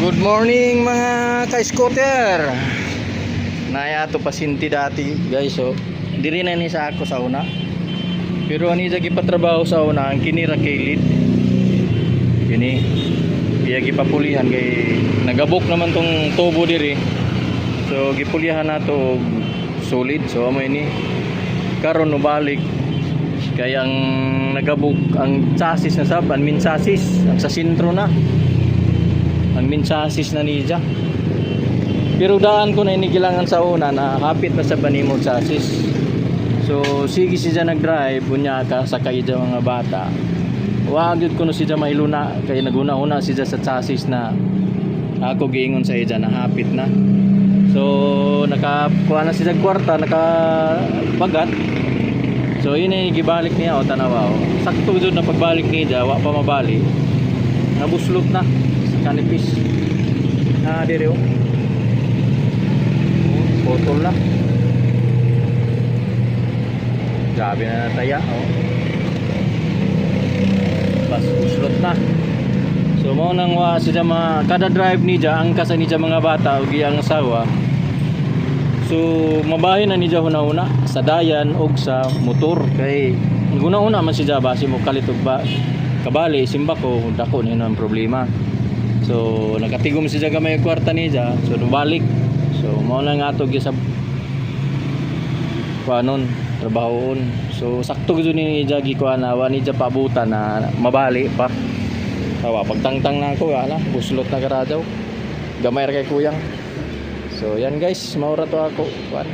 Good morning mga ka-scooter. Naya to pasinti dati guys, so diri na ni sa ako sa una. Pero ani jagi patrabaho sa una ang kinira kilid. Kini iya gipapulihan kay nagabok naman tong tubo diri. So gipulihan nato solid. So amo ini karon no balik kay ang nagabok ang chassis na sab, ang min chassis ang sa sentro na. Ang min chassis na niya. Pero daan ko na inigilangan sa una na hapit na sa banimo chassis. So sige siya nag-drive unya ka sa kaida mga bata. Wa gyud kuno siya mailuna kay naguna-una siya sa chassis na ako giingon sa iya na hapit na. So nakakuha na siya kwarta, nakabagat. So ini gibalik niya o tanawa o. Sakto jud na pagbalik niya wa pa mabali. Nabuslot na kanipis na dire o potol na, grabe na nataya o pas buslot na. So mo nang wa siya kada drive niya ang kasa niya mga bata o giyang asawa. So mabahin na niya una-una sa dayan og sa motor kay una-una man siya base mo kalitog ba kabali simba ko dako na ang problema. So nakatigom siya gamay kwarta niya, so nubalik. So mao na nga ato sa kuanon trabahoon. So sakto gyud ni jagi ko ana wa ni pabutan na mabali pa. Tawa pagtangtang na ako ana buslot na karadaw. Gamay ra kay kuyang. So yan guys, maura to ako. Kuan.